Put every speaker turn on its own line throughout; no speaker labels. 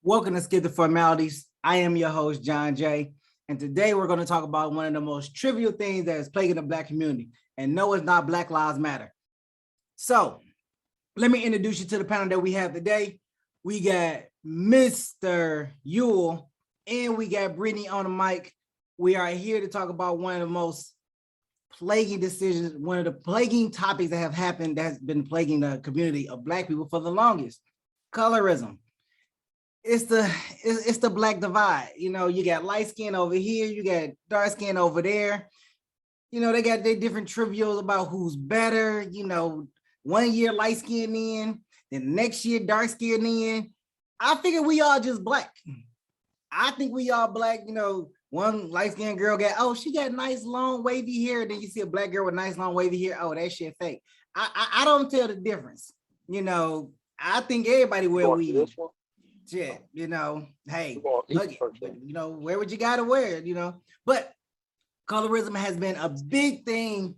Welcome to Skip the Formalities. I am your host, John J. And today we're going to talk about one of the most trivial things that is plaguing the Black community. And no, it's not Black Lives Matter. So let me introduce you to the panel that we have today. We got Mr. Ewell and we got Brittany on the mic. We are here to talk about one of the most plaguing decisions, one of the plaguing topics that have happened that has been plaguing the community of Black people for the longest: colorism. It's the Black divide. You know, you got light skin over here, you got dark skin over there. You know, they got their different trivials about who's better. You know, one year light skin in, then the next year dark skin in. I figure we all just Black. I think we all Black. You know, one light skinned girl she got nice long wavy hair. Then you see a Black girl with nice long wavy hair. Oh, that shit fake. I don't tell the difference. You know, I think everybody wear weave. Shit, you know, hey, you know, wear what you gotta wear, you know. But colorism has been a big thing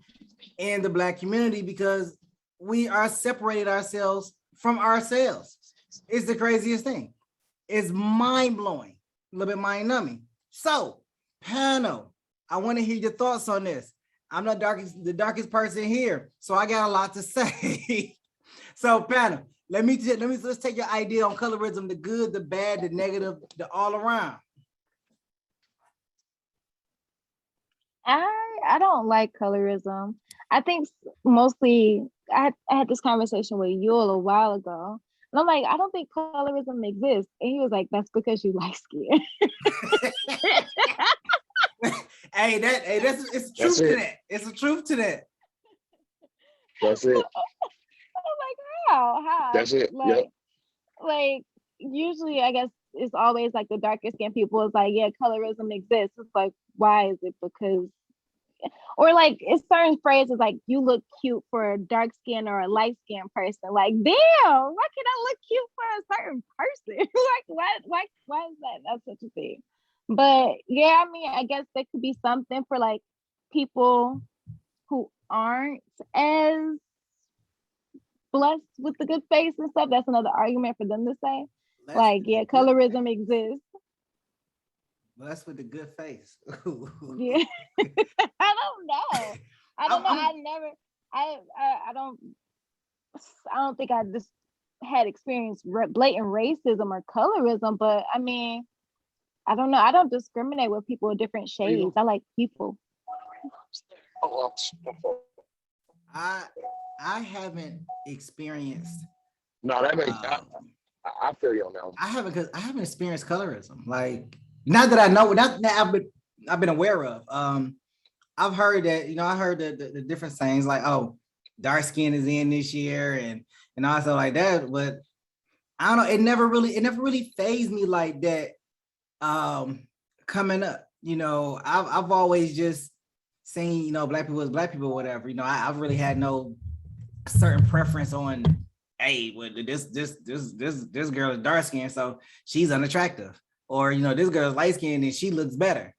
in the Black community because we are separated ourselves from ourselves. It's the craziest thing. It's mind-blowing, a little bit mind-numbing. So, panel, I want to hear your thoughts on this. I'm the darkest person here, so I got a lot to say. So, panel, let's take your idea on colorism: the good, the bad, the negative, the all around.
I don't like colorism. I think mostly I had this conversation with Yul a while ago. And I'm like, I don't think colorism exists. And he was like, that's because you light skin.
It's truth to that. It's a truth to that.
That's it.
I'm like, how?
That's it.
Like usually I guess it's always like the darker skin people. It's like, yeah, colorism exists. It's like, why is it? Because, or like it's certain phrases like you look cute for a dark skin or a light skin person. Like, damn, why can't I look cute for a certain person? Like, why is that's such a thing? But yeah, I mean, I guess there could be something for like people who aren't as blessed with the good face and stuff. That's another argument for them to say. Yeah, colorism exists.
Blessed with the good face.
Yeah. I don't know. I don't think I just had experienced blatant racism or colorism, but I mean, I don't know. I don't discriminate with people of different shades. I like people.
I haven't experienced.
No, that makes I feel you on that one.
I haven't experienced colorism. Like, not that I know, not that I've been aware of. I've heard that, you know, I heard the different sayings like, oh, dark skin is in this year and also like that, but I don't know, it never really fazed me like that. Coming up, you know, I've always just seen, you know, Black people as Black people, whatever. You know, I've really had no certain preference on, hey, well, this girl is dark skinned, so she's unattractive, or you know, this girl's light skinned and she looks better.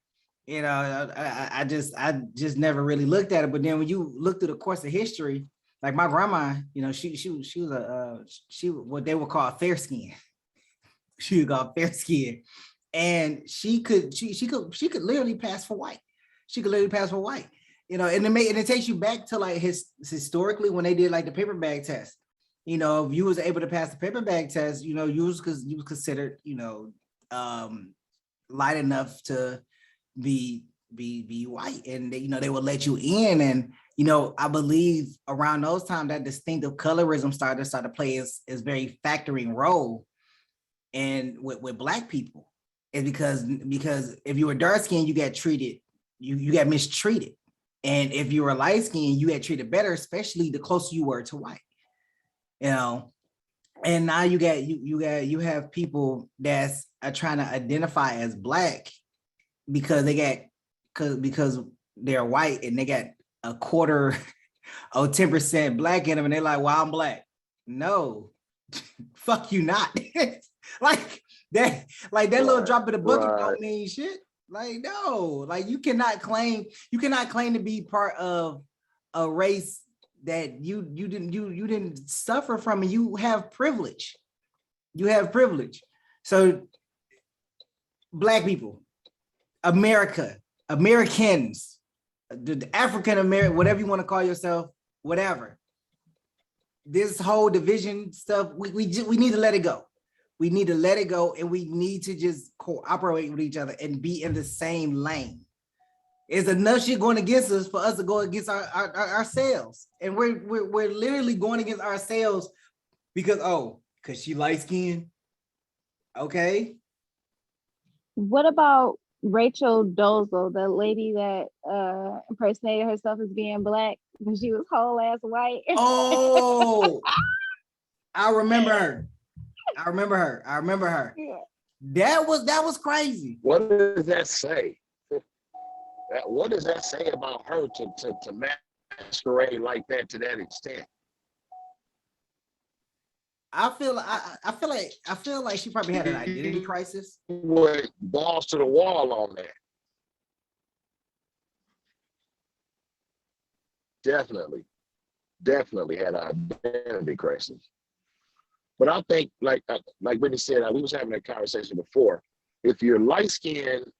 You know, I just never really looked at it. But then when you look through the course of history, like my grandma, you know, she was what they would call fair skin. She was called fair skin, and she could literally pass for white. She could literally pass for white. You know, and it takes you back to like historically when they did like the paper bag test. You know, if you was able to pass the paper bag test, you know, you was considered, you know, light enough to be white, and you know, they would let you in. And you know, I believe around those times that distinctive colorism started to play is very factoring role. And with Black people, is because if you were dark skinned, you got treated, you got mistreated. And if you were light skinned, you got treated better, especially the closer you were to white. You know, and now you have people that's trying to identify as Black because they're white and they got a quarter or 10% Black in them, and they're like, well, I'm Black. No, fuck you not. like that little drop in the bucket don't mean shit. Like, no, like you cannot claim to be part of a race that you didn't suffer from, and you have privilege. So Black people, America, Americans, the African American, whatever you want to call yourself, whatever. This whole division stuff, we need to let it go. We need to let it go, and we need to just cooperate with each other and be in the same lane. It's enough shit going against us for us to go against ourselves, and we're literally going against ourselves because she light skinned. Okay.
What about Rachel Dolezal, the lady that impersonated herself as being Black when she was whole ass white?
Oh, I remember her. I remember her.
Yeah.
That was crazy.
What does that say? What does that say about her to masquerade like that to that extent?
I feel like she probably had an identity crisis.
Went balls to the wall on that. Definitely had an identity crisis. But I think, like Whitney said, we was having that conversation before. If you're light skinned,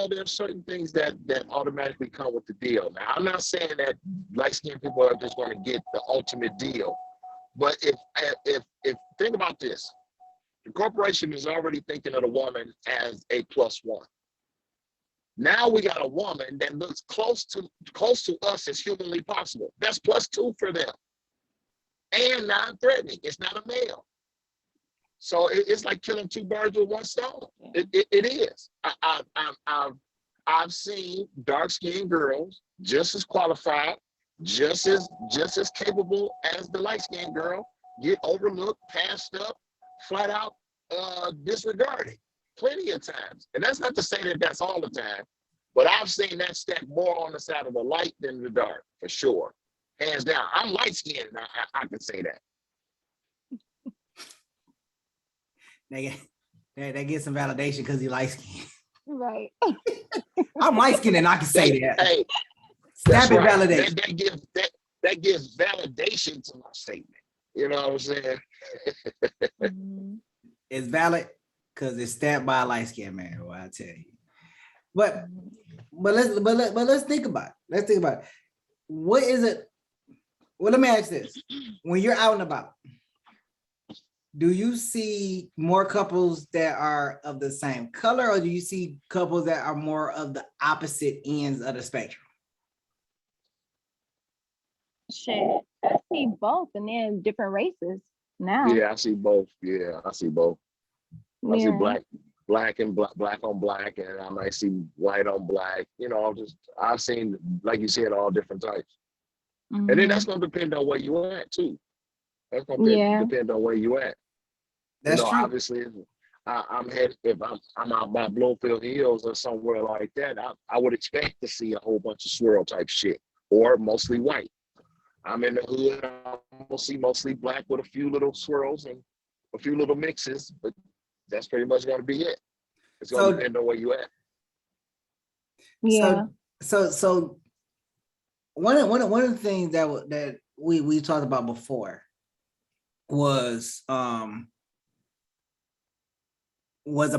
there's certain things that automatically come with the deal. Now, I'm not saying that light skinned people are just going to get the ultimate deal, but if think about this, the corporation is already thinking of the woman as a +1. Now we got a woman that looks close to us as humanly possible. That's +2 for them, and non-threatening. It's not a male. So it's like killing two birds with one stone. It is. I've seen dark-skinned girls just as qualified, just as capable as the light-skinned girl get overlooked, passed up, flat out disregarded plenty of times. And that's not to say that that's all the time, but I've seen that stack more on the side of the light than the dark, for sure. Hands down. I'm light-skinned. I can say that.
They get some validation because he light skinned.
Right.
I'm light skinned and I can say that.
Hey,
Snap it
right.
validation.
That gives validation to my statement. You know what I'm saying?
Mm-hmm.
It's valid because it's stamped by a light skinned man. Well, I tell you. But let's think about it. Let's think about it. What is it? Well, let me ask this: when you're out and about, do you see more couples that are of the same color, or do you see couples that are more of the opposite ends of the spectrum?
Shit, I see both, and then different races now.
Yeah, I see both. I see black on black, and I might see white on black. You know, I've seen, like you said, all different types.
Mm-hmm.
And then that's gonna depend on where you at too. That's gonna depend on where you at.
That's true.
Obviously, if I'm out by Bloomfield Hills or somewhere like that, I would expect to see a whole bunch of swirl type shit, or mostly white. I'm in the hood, I'm gonna see mostly black with a few little swirls and a few little mixes, but that's pretty much gonna be it. It's gonna depend on where you at.
Yeah.
So one of the things that we talked about before was the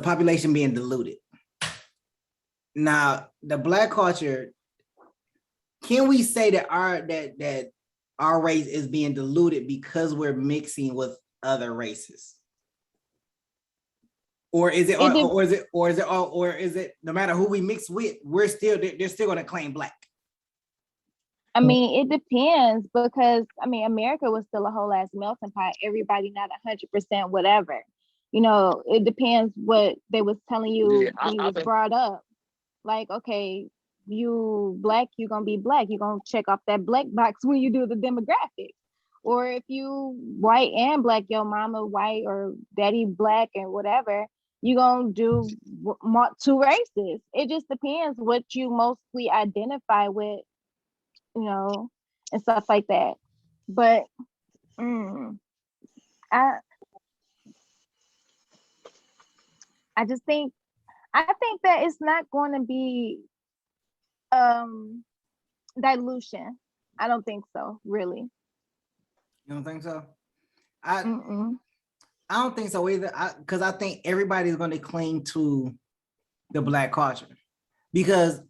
population being diluted. Now, the Black culture, can we say that our race is being diluted because we're mixing with other races? Or is it no matter who we mix with, they're still going to claim Black?
I mean, it depends, because I mean, America was still a whole ass melting pot. Everybody not 100% whatever. You know, it depends what they was telling you when you was brought up. Like, okay, you Black, you're gonna be Black. You're gonna check off that Black box when you do the demographics. Or if you white and Black, your mama white or daddy Black and whatever, you're gonna do two races. It just depends what you mostly identify with, you know, and stuff like that. But I just think that it's not going to be dilution. I don't think so, really.
You don't think so? I don't think so either. Because I think everybody's going to cling to the Black culture. Because,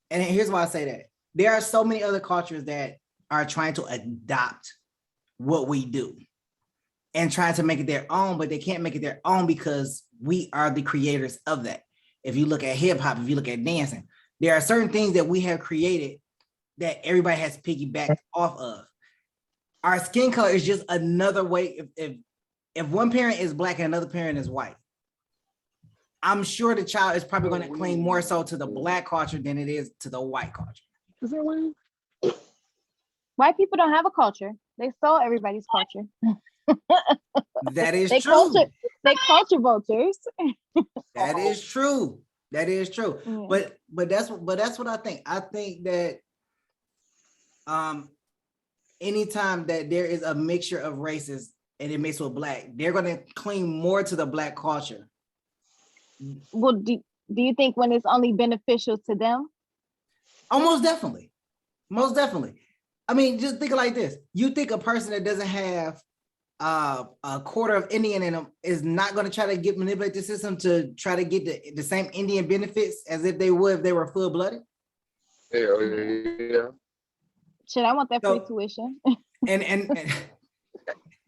and here's why I say that. There are so many other cultures that are trying to adopt what we do and trying to make it their own, but they can't make it their own because we are the creators of that. If you look at hip hop, if you look at dancing, there are certain things that we have created that everybody has piggybacked off of. Our skin color is just another way. If one parent is Black and another parent is white, I'm sure the child is probably going to cling more so to the Black culture than it is to the white culture.
Is that way?
White people don't have a culture. They stole everybody's culture.
That is
They
true.
They culture vultures.
That is true. That is true.
Yeah.
But that's what I think. I think that anytime that there is a mixture of races and it mixed with Black, they're gonna cling more to the Black culture.
Well, do you think when it's only beneficial to them?
Oh, most definitely. Most definitely. I mean, just think of it like this. You think a person that doesn't have a quarter of Indian in them is not going to try to manipulate the system to try to get the same Indian benefits as if they would if they were full-blooded?
Hell yeah.
Shit, I want that free
So-
tuition.
And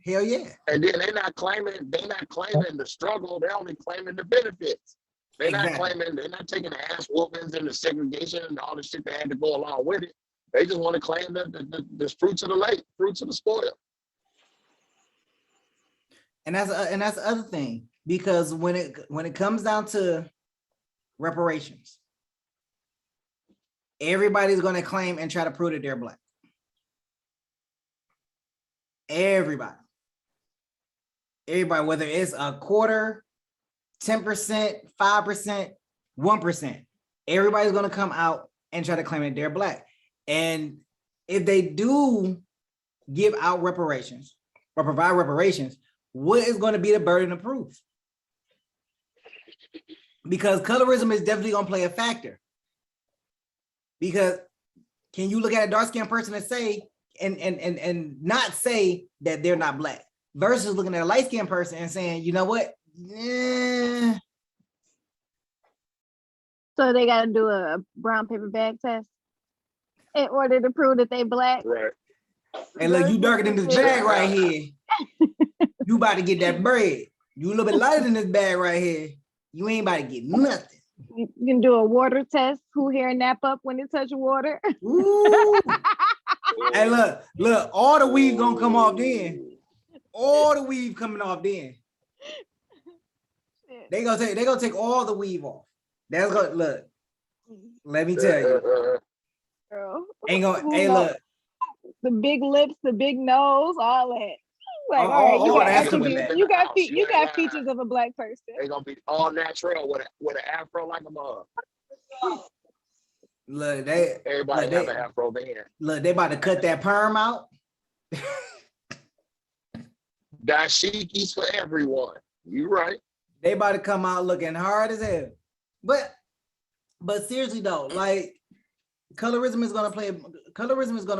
hell yeah.
And then they're not claiming the struggle, they're only claiming the benefits. They're not taking the ass whoopings and the segregation and all the shit that had to go along with it. They just want to claim the fruits of the lake, fruits of the spoil.
And that's the other thing, because when it comes down to reparations, everybody's going to claim and try to prove that they're Black. Everybody, whether it's a quarter, 10%, 5%, 1%, everybody's going to come out and try to claim that they're Black. And if they do give out reparations or provide reparations, what is going to be the burden of proof? Because colorism is definitely going to play a factor. Because can you look at a dark-skinned person and say, and not say that they're not Black, versus looking at a light-skinned person and saying, you know what?
So they got to do a brown paper bag test in order to prove that they Black.
Right.
Hey, look, you darker than this bag right here. You about to get that bread. You a little bit lighter than this bag right here. You ain't about to get nothing.
You can do a water test. Who hair nap up when it touch water?
Ooh. Hey, look, all the weave gonna come off then. All the weave coming off then. They gonna take all the weave off. That's gonna look. Let me tell you.
Girl.
Ain't gonna. Hey,
No.
look.
The big lips, the big nose, all that. Like,
All
right, you got
that's coming
attributes.
back.
You got
You
you
ain't
got
lying.
features of a Black person.
They're gonna be all natural with an afro like a mug.
Look,
Everybody have an afro then.
look, they about to cut that perm out.
Dashikis for everyone. You right.
They about to come out looking hard as hell. But seriously though, like colorism is gonna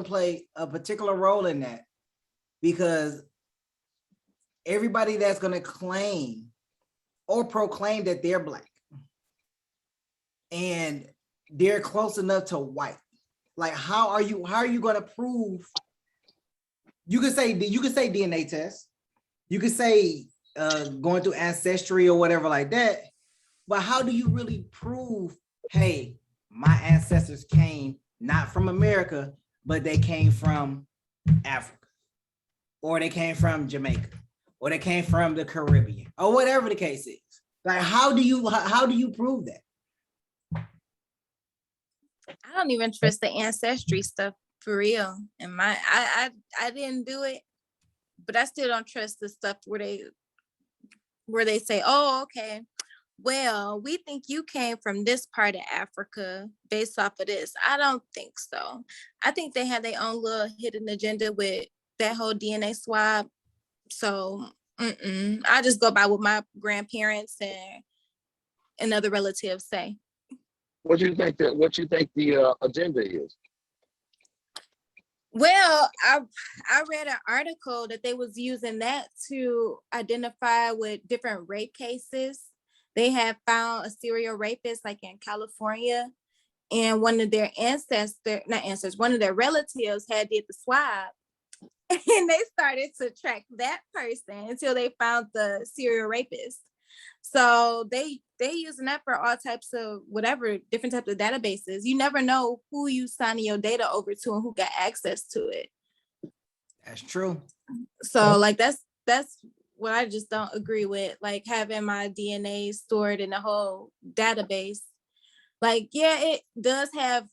play a particular role in that, because everybody that's gonna claim or proclaim that they're Black and they're close enough to white, like how are you gonna prove? You could say DNA test, you could say going through ancestry or whatever like that, but how do you really prove, hey, my ancestors came not from America, but they came from Africa, or they came from Jamaica, or they came from the Caribbean, or whatever the case is? Like, how do you prove that?
I don't even trust the ancestry stuff for real. And I didn't do it, but I still don't trust the stuff where they say, oh, okay, well, we think you came from this part of Africa based off of this. I don't think so. I think they have their own little hidden agenda with that whole DNA swab. So I just go by what my grandparents and other relatives say.
What you think the agenda is?
Well, I read an article that they was using that to identify with different rape cases they had found a serial rapist like in California, and one of their one of their relatives had did the swab, and they started to track that person until they found the serial rapist. So they using that for all types of whatever, different types of databases. You never know who you signing your data over to and who got access to it.
That's true.
So like that's what I just don't agree with, like having my DNA stored in a whole database. Like, yeah, it does have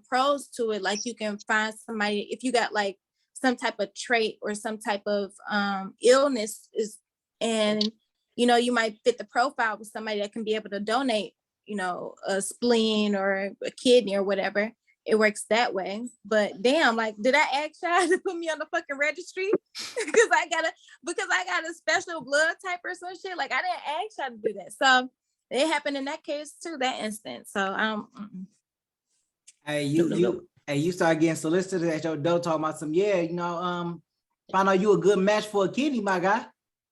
pros to it. Like you can find somebody if you got like some type of trait or some type of illness and you might fit the profile with somebody that can be able to donate, a spleen or a kidney or whatever. It works that way. But damn, like, did I ask y'all to put me on the fucking registry? because I got a special blood type or some shit. Like, I didn't ask y'all to do that. So it happened in that case too, that instance. So
Hey, you start getting solicited at your door talking about some, find out you a good match for a kidney, my guy.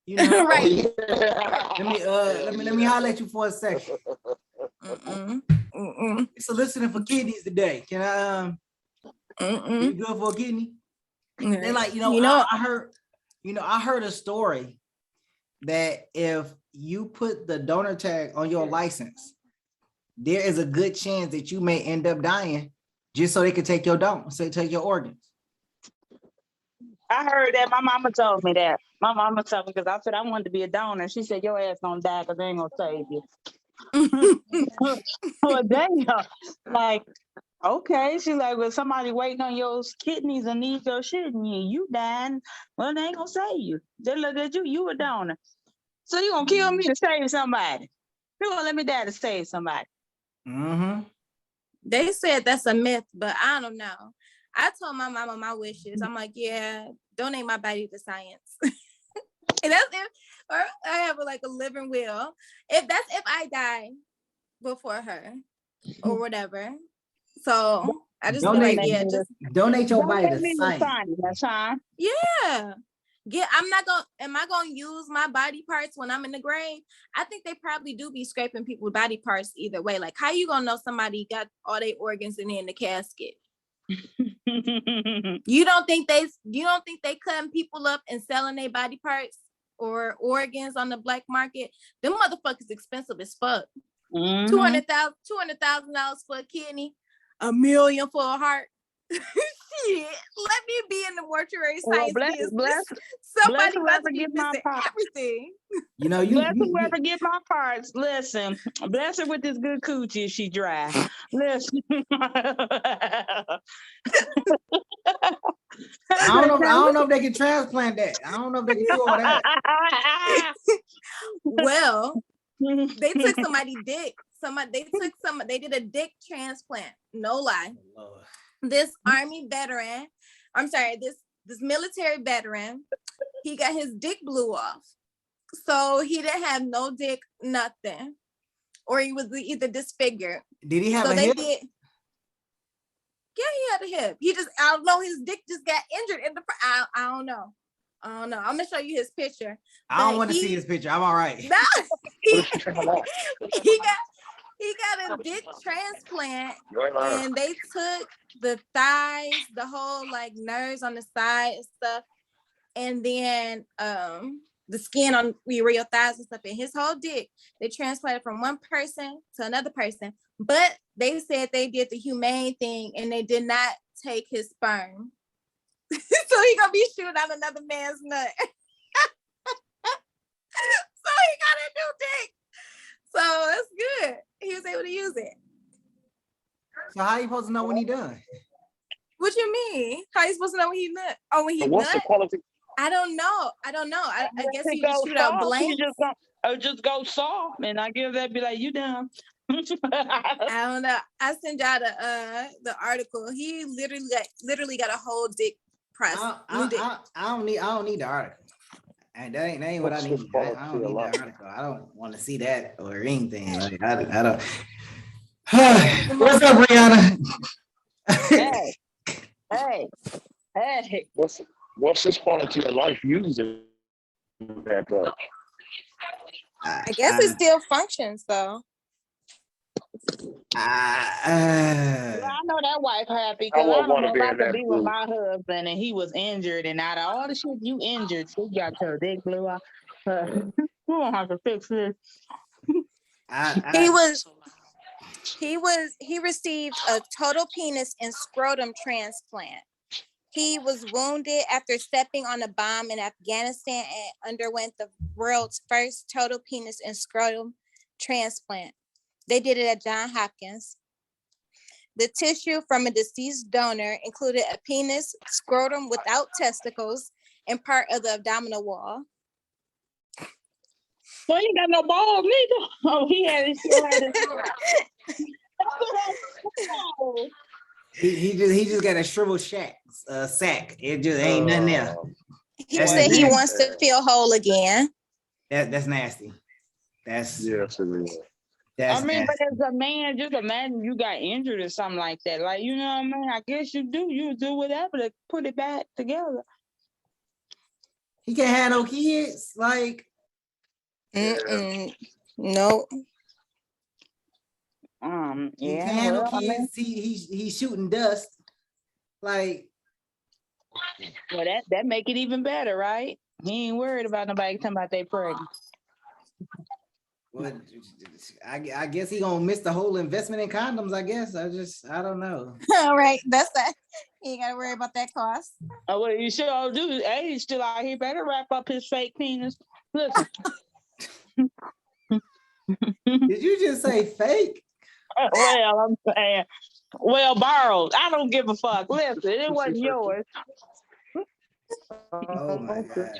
right.
Let me holler at you for a second. Soliciting for kidneys today. Can I you good for a kidney? They like, I heard a story that if you put the donor tag on your license, there is a good chance that you may end up dying just so they can take your organs.
I heard that. My mama told me that. My mama told me because I said I wanted to be a donor. She said your ass gonna die because they ain't gonna save you. Well, damn. Like, okay. She's like, well, somebody waiting on your kidneys and needs your shit, and you dying. Well, they ain't gonna save you. They look at you. You a donor. So you gonna kill me to save somebody? You gonna let me die to save somebody?
Mm-hmm.
They said that's a myth, but I don't know. I told my mama my wishes. I'm like, yeah, donate my body to science. And that's if, or I have like a living will. If I die before her or whatever. So I just feel like, yeah, just
donate your body to science.
That's fine.
Yeah. Am I gonna use my body parts when I'm in the grave? I think they probably do be scraping people's body parts either way. Like, how you gonna know somebody got all their organs in the casket? You don't think they cutting people up and selling their body parts or organs on the black market? Them motherfuckers expensive as fuck. $200,000 for a kidney, $1 million for a heart. Shit, let me be in the mortuary science business. Somebody about to be missing everything.
Bless whoever get my parts. Listen, bless her with this good coochie if she dry. Listen.
I don't know if they can transplant that. I don't know if they can do all that.
Well, they took somebody's dick. They did a dick transplant. No lie. Oh, this army veteran, this military veteran, he got his dick blew off. So he didn't have no dick, nothing. Or he was either disfigured.
Did he have a hip?
Yeah, he had a hip. I don't know, his dick just got injured in the I don't know. I'm gonna show you his picture.
I don't want to see his picture. I'm all right.
No, he got a dick transplant, and they took the thighs, the whole like nerves on the side and stuff, and then the skin on your thighs and stuff, and his whole dick, they transplanted from one person to another person. But they said they did the humane thing and they did not take his sperm. So he gonna be shooting out another man's nut. So he got a new dick. So that's good. He was able to use it.
So how you supposed to know when he done?
What you mean? How you supposed to know when he nut? Oh, when he
what's
nut?
The quality?
I don't know. I guess you just shoot out blanks.
Just go soft, and I guess that'd be like, you done.
I don't know. I sent y'all the article. He literally got a whole dick press.
I don't need the article. And that ain't what I need. I don't need that article. I don't want to see that or anything. Like, I don't. What's up, Brianna?
Hey.
What's his quality of life using that?
I guess it still functions though.
Well, I know that wife happy
I
because I
wouldn't
don't
want
know
to
if
be
I
in
could
that
be with
group.
my husband and he was injured, and out of all the shit you injured, she got your dick blew out. We don't have to fix this.
He received a total penis and scrotum transplant. He was wounded after stepping on a bomb in Afghanistan and underwent the world's first total penis and scrotum transplant. They did it at Johns Hopkins. The tissue from a deceased donor included a penis, scrotum without testicles, and part of the abdominal wall.
Well, he ain't got no balls neither. Oh, he still had his.
He just got a shriveled sack. It just ain't nothing there.
He
That's
said he
nasty.
wants to feel whole again.
That's nasty. That's
Yes, it is.
that's
I mean, but
nasty.
as a man, just imagine you got injured or something like that. Like, you know what I mean? I guess you do whatever to put it back together.
He can't have no kids. Like,
No.
he
Yeah.
can't have no
Well, I mean,
kids. He's shooting dust. Like,
well, that make it even better, right? He ain't worried about nobody talking about they pregnant.
well, I guess he gonna miss the whole investment in condoms. I guess I don't know.
All right, that's that. You ain't gotta worry about that cost.
Oh, well, you sure do. Hey, he's still out here. Better wrap up his fake penis. Listen.
Did you just say fake?
Well, I'm saying, well, borrowed. I don't give a fuck. Listen, it wasn't yours.
Oh my god.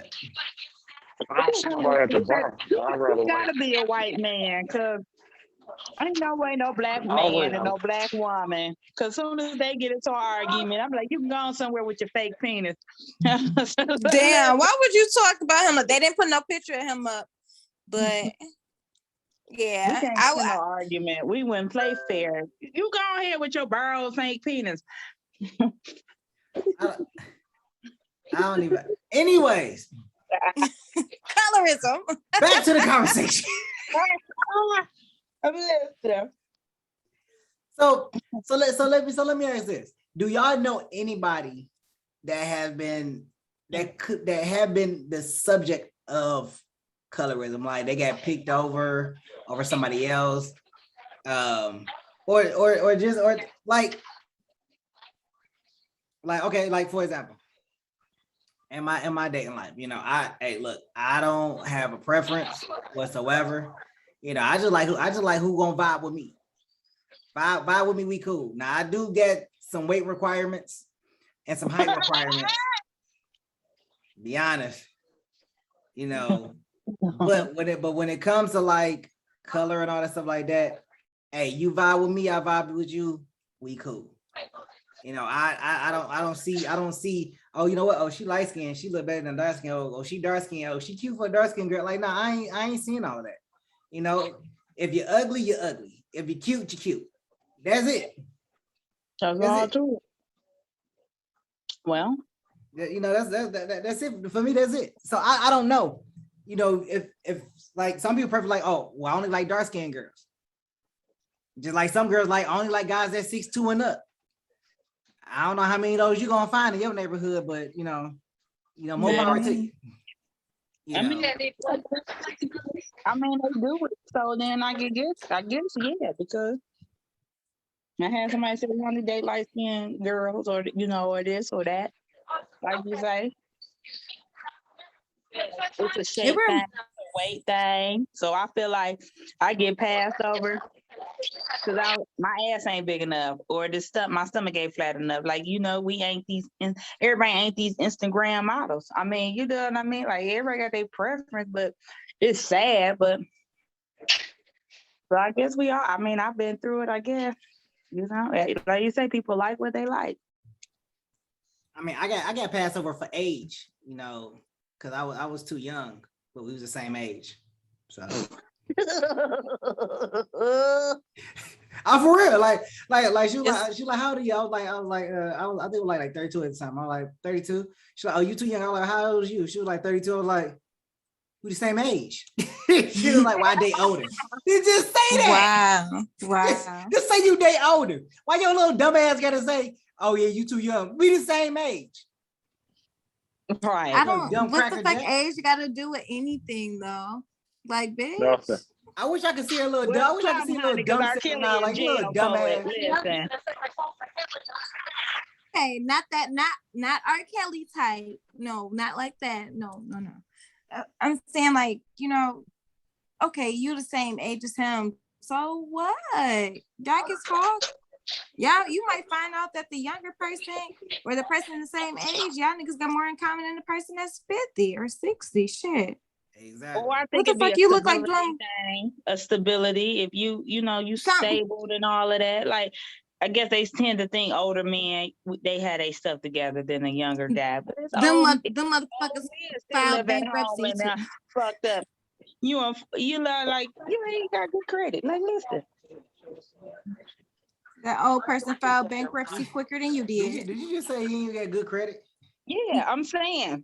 I don't see nobody at the bar. I'd rather
It's gotta be a white man, cause ain't no way no black man and no black woman. Cause soon as they get into an argument, I'm like, you can go on somewhere with your fake penis.
Damn, why would you talk about him? They didn't put no picture of him up, but yeah,
We can't have no argument. We wouldn't play fair. You go ahead with your borrowed fake penis.
I don't even. Anyways,
colorism.
back to the conversation. So let me ask this: do y'all know anybody that have been the subject of colorism? Like they got picked over somebody else, or just like okay, like for example, in my dating life, you know, I don't have a preference whatsoever. You know, I just like who gonna vibe with me. Vibe with me, we cool. Now I do get some weight requirements and some height requirements. Be honest, you know, but when it comes to like color and all that stuff like that, hey, you vibe with me, I vibe with you, we cool. You know, I don't see. Oh, you know what? Oh, she light skinned. She look better than dark skin. Oh, she dark skinned. Oh, she cute for a dark skinned girl. Like, no, I ain't seeing all that. You know, if you're ugly, you're ugly. If you're cute, you're cute. That's it.
That's all true. Well,
you know, that's it for me. That's it. So I don't know. You know, if like some people prefer like, oh, well, I only like dark skinned girls. Just like some girls like only like guys that 6'2" and up. I don't know how many of those you're gonna find in your neighborhood, but you know, more power to you.
I mean, they do it. So then I guess, yeah, because I had somebody say they want to date light skinned girls, or you know, or this or that. Like you say, it's a shape thing, a weight thing. So I feel like I get passed over because my ass ain't big enough, or my stomach ain't flat enough. Like, you know, everybody ain't these Instagram models. I mean, you know what I mean? Like everybody got their preference, but it's sad. But so I guess we are. I mean, I've been through it. I guess, you know, like you say, people like what they like.
I mean, I got passed over for age, you know, because I was too young, but we was the same age. So I'm for real. Like she was like, how old are you? I think it was like 32 at the time. I was like 32. She's like, oh, you too young. I was like, how old is you? She was like 32. I was like, we the same age. She was like, why they older? Just say that.
Wow.
Just say you date older. Why your little dumb ass gotta say, oh yeah, you too young? We the same age.
Right.
I don't.
Dumb
What the
Cracker
fuck
Jack.
age got to do with anything though? Like, bitch.
Nothing.
I wish I could see a little
Well,
I wish I could see a little dumb
R.
sitting
Kelly
now,
in
like you little
jail
dumb
for
ass.
it. Listen.
Hey, not that. Not R. Kelly type. No, not like that. No. I'm saying like, you know, okay, you the same age as him. So what? Y'all can talk. Y'all, you might find out that the younger person or the person the same age, y'all niggas got more in common than the person that's 50 or 60. Shit.
Exactly.
Or I
What
think
the
it'd be
fuck
a
you look like
stability
doing?
thing. A stability. If you know, you
Something.
stable and all of that. Like, I guess they tend to think older men, they had their stuff together than a younger guy. But it's
Them
old
motherfuckers
men still
filed
live at home
bankruptcy
and
too.
fucked up. You learn like you ain't got good credit. Like, listen.
That old person filed bankruptcy quicker than you did.
Did you just say you ain't got good credit?
Yeah, I'm saying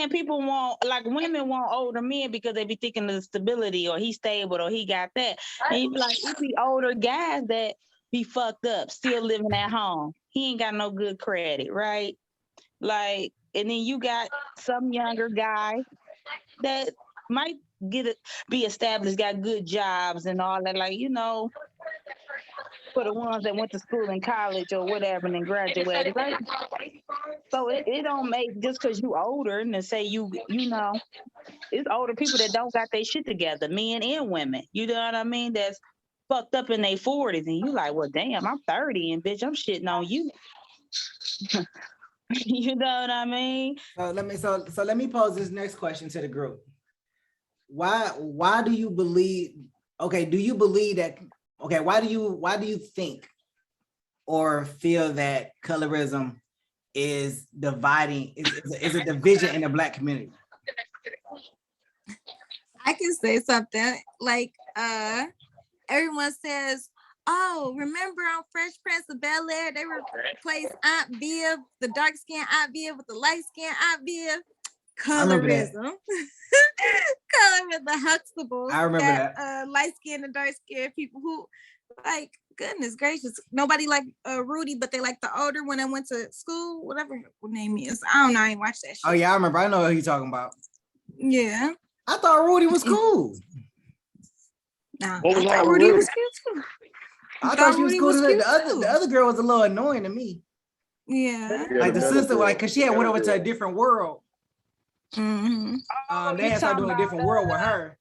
people want, like, women want older men because they be thinking of the stability, or he's stable, or he got that. And you be like, it be older guys that be fucked up, still living at home. He ain't got no good credit, right? Like, and then you got some younger guy that might be established, got good jobs and all that. Like, you know, for the ones that went to school and college or whatever and then graduated. Like, so it don't make, just because you older and to say you know, it's older people that don't got their shit together, men and women. You know what I mean? That's fucked up in their 40s, and you like, well, damn, I'm 30 and bitch, I'm shitting on you. You know what I mean?
So let me pose this next question to the group. Why do you believe? Okay, do you believe that? Okay, why do you think or feel that colorism is dividing? Is a division in the Black community?
I can say something like everyone says, oh, remember on Fresh Prince of Bel-Air, they replaced Aunt Viv, the dark-skinned Aunt Viv with the light-skinned Aunt Viv. Colorism. Colorism, the Huxtables.
I remember that.
Light-skinned and dark-skinned people who, like, goodness gracious, nobody like Rudy, but they like the older when I went to school, whatever her name is. I don't know, I ain't watched that shit.
Oh yeah, I remember. I know what you're talking about.
Yeah.
I thought Rudy was cool.
Nah,
What was
I thought
wrong with
Rudy
Rudy?
was cute too.
I thought she was
Rudy
cool.
cute
The other girl was a little annoying to me.
Yeah.
Yeah,
Like the
middle
sister,
girl.
like, cause she had went over to a different world.
Mm-hmm.
They had started doing a different world with her,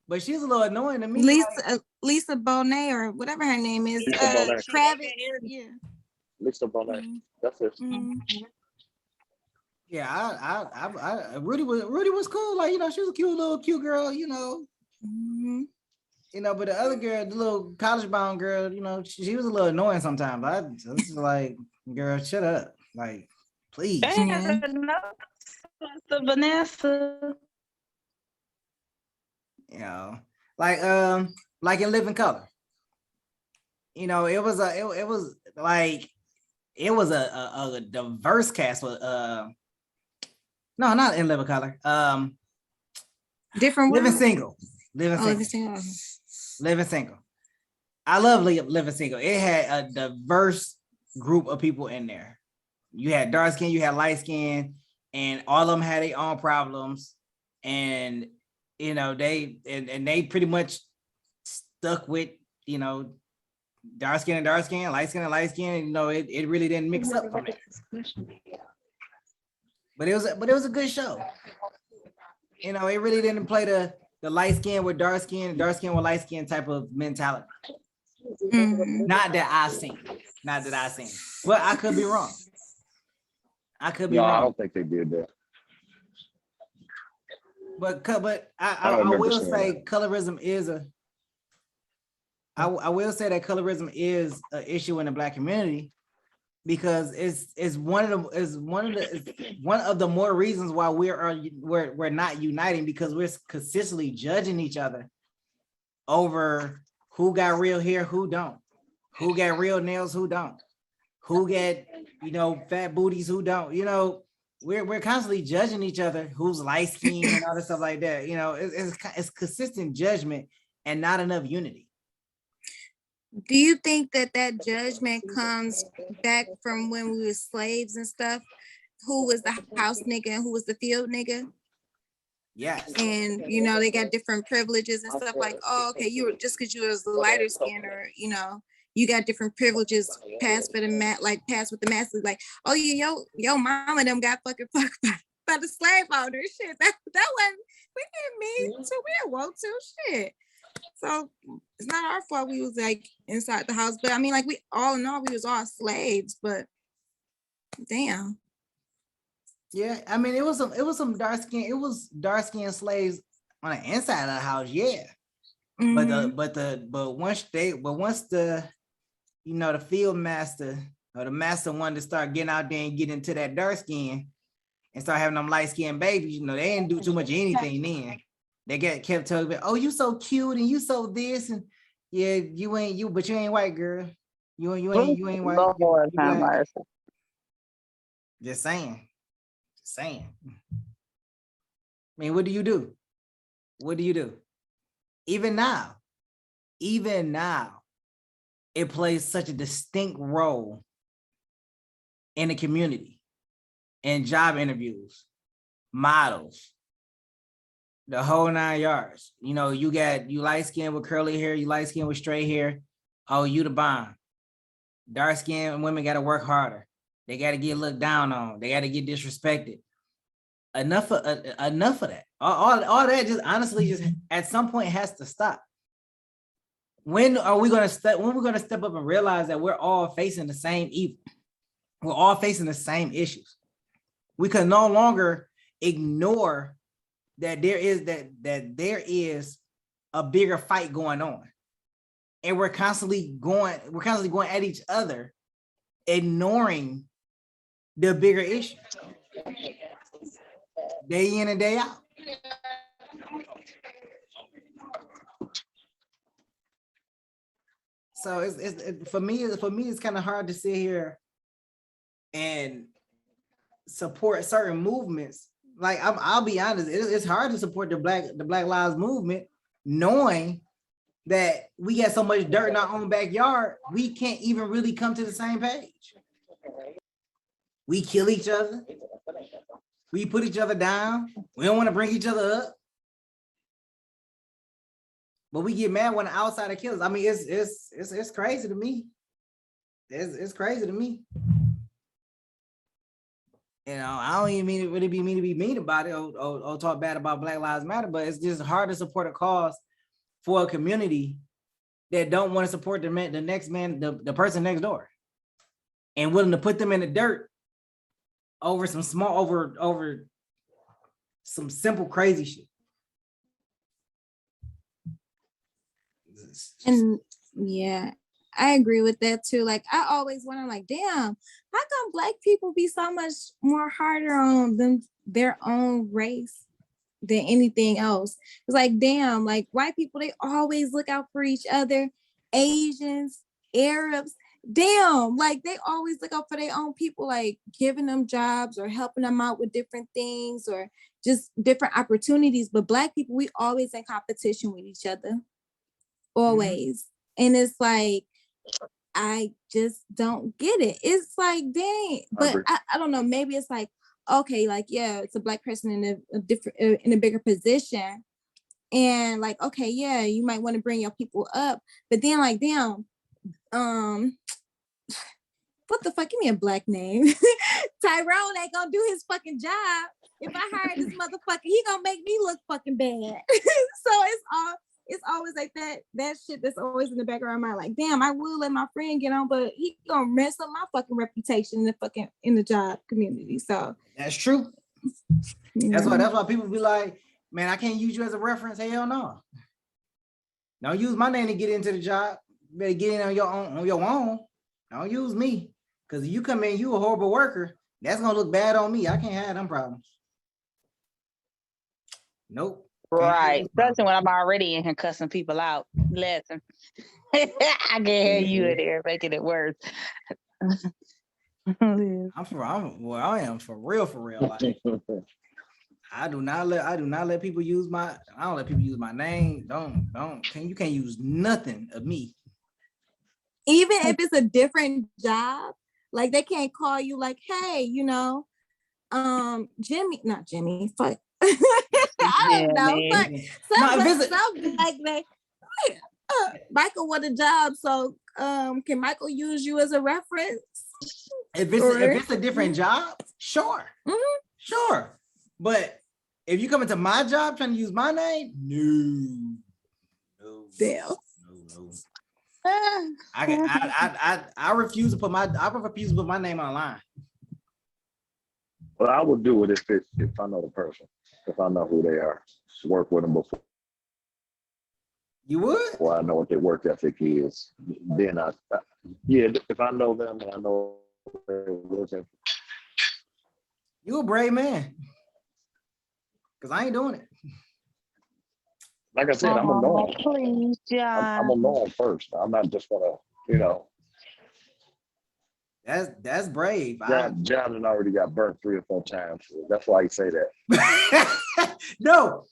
but she's a little annoying to me.
Lisa Bonet or whatever her name is.
Lisa Bonet.
Kravitz. Yeah.
Mixed up on that. That's it.
Mm-hmm.
Yeah, I Rudy was cool. Like, you know, she was a cute girl. You know.
Mm-hmm.
You know, but the other girl, the little college bound girl, you know, she was a little annoying sometimes. I was like, girl, shut up. Like, please.
Yeah.
Sister Vanessa.
You know, like in Living Color. You know, it was a diverse cast with no, not in Living Color.
Different
Living
world?
Single. Living Single. I love Living Single. It had a diverse group of people in there. You had dark skin, you had light skin, and all of them had their own problems. And you know, they pretty much stuck with, you know, dark skin and dark skin, light skin and light skin. And, you know, it really didn't mix up from there. But it was a good show. You know, it really didn't play the light skin with dark skin with light skin type of mentality.
Mm-hmm.
Not that I've seen. But I could be wrong.
I don't think they did that.
But I will say colorism is I will say that colorism is an issue in the Black community, because it's one of the more reasons why we're not uniting, because we're consistently judging each other over who got real hair, who don't, who got real nails, who don't, who get, you know, fat booties, who don't. You know, we're constantly judging each other who's light skinned and all this stuff like that. You know, it's consistent judgment and not enough unity.
Do you think that judgment comes back from when we were slaves and stuff? Who was the house nigga and who was the field nigga?
Yes.
And you know, they got different privileges and stuff like, oh, okay, you were just because you was the lighter skin, or you know, you got different privileges passed for the passed with the masses, like, oh yeah, yo mama them got fucked by the slave owner. Shit. That wasn't, we didn't mean to, we didn't want to, shit. So it's not our fault we was like inside the house. But I mean, like, we all know we was all slaves, but damn.
Yeah, I mean, it was some dark skinned slaves on the inside of the house, yeah.
Mhm.
But once the you know, the field master or the master wanted to start getting out there and get into that dark skin and start having them light skinned babies, you know, they didn't do too much of anything then. They kept telling me, oh, you so cute and you so this, and yeah, you ain't you, but you ain't white, girl. You ain't white.
Lord,
You black.
mercy.
Just saying. I mean, what do you do? What do you do? Even now, it plays such a distinct role in the community, in job interviews, models, the whole 9 yards. You know, you light skin with curly hair, you light skin with straight hair. Oh, you the bomb. Dark skinned women got to work harder. They got to get looked down on. They got to get disrespected. Enough of that. All that just honestly just at some point has to stop. When are we going to step up and realize that we're all facing the same evil? We're all facing the same issues. We can no longer ignore that there is a bigger fight going on. And we're constantly going at each other, ignoring the bigger issue. Day in and day out. So it's for me it's kind of hard to sit here and support certain movements. Like I'll be honest, it's hard to support the Black Lives Movement, knowing that we got so much dirt in our own backyard, we can't even really come to the same page. We kill each other. We put each other down. We don't want to bring each other up. But we get mad when the outsider kills. I mean, it's crazy to me. It's crazy to me. You know, I don't even mean to be mean about it or talk bad about Black Lives Matter, but it's just hard to support a cause for a community that don't want to support the next man, the person next door, and willing to put them in the dirt over some over some simple crazy shit.
And yeah, I agree with that too. Like, I always wonder, like, damn, how come Black people be so much more harder on their own race than anything else? It's like, damn, like white people, they always look out for each other. Asians, Arabs, damn, like they always look out for their own people, like giving them jobs or helping them out with different things or just different opportunities. But Black people, we always in competition with each other. Always. Mm-hmm. And it's like, I just don't get it. It's like, dang, but I don't know, maybe it's like, okay, like, yeah, it's a Black person in a different, in a bigger position. And like, okay, yeah, you might want to bring your people up, but then like, damn, what the fuck, give me a Black name. Tyrone ain't gonna do his fucking job. If I hire this motherfucker, he gonna make me look fucking bad. So it's always like that shit that's always in the back of our mind. Like, damn, I will let my friend get on, but he gonna mess up my fucking reputation in the job community. So
that's true. That's why people be like, man, I can't use you as a reference. Hell no. Don't use my name to get into the job. You better get in on your own. Don't use me. Because if you come in, you a horrible worker, that's gonna look bad on me. I can't have them problems. Nope.
Right. Especially when I'm already in here cussing people out. Listen. I can hear you in there making it worse.
I am for real, for real. Like, I do not let people use I don't let people use my name. You can't use nothing of me.
Even if it's a different job, like they can't call you like, hey, Jimmy, not Jimmy, fuck. I don't know. But some like they Michael want a job, so can Michael use you as a reference?
If it's a different job, sure.
Mm-hmm.
Sure. But if you come into my job trying to use my name, no.
Damn.
No. I refuse to put my name online.
Well, I would do it if I know the person, if I know who they are, work with them before.
You would?
Well, I know what their work ethic is. Then if I know them and I know they're working.
You a brave man. Because I ain't doing it.
Like I said, I'm a know him.
Please, John.
I'm a know him first. I'm not just gonna,
That's brave.
John had already got burnt 3 or 4 times. So that's why he say that.
No,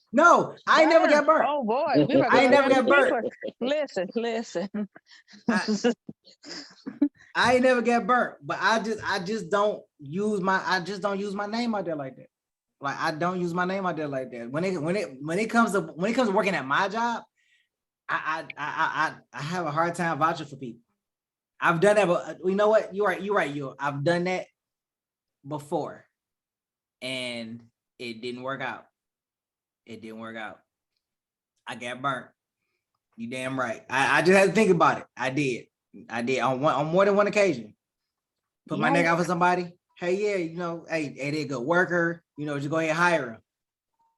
I ain't never got burnt.
Oh boy,
I ain't never got burnt.
Listen.
I ain't never got burnt, but I just don't use my name out there like that. Like I don't use my name out there like that. When it comes to working at my job, I have a hard time vouching for people. I've done that, but you know what? You're right. I've done that before, and it didn't work out. I got burnt. You damn right. I just had to think about it. I did on more than one occasion. Put my neck out for somebody. Hey, yeah, hey, they're a good worker. Just go ahead and hire him.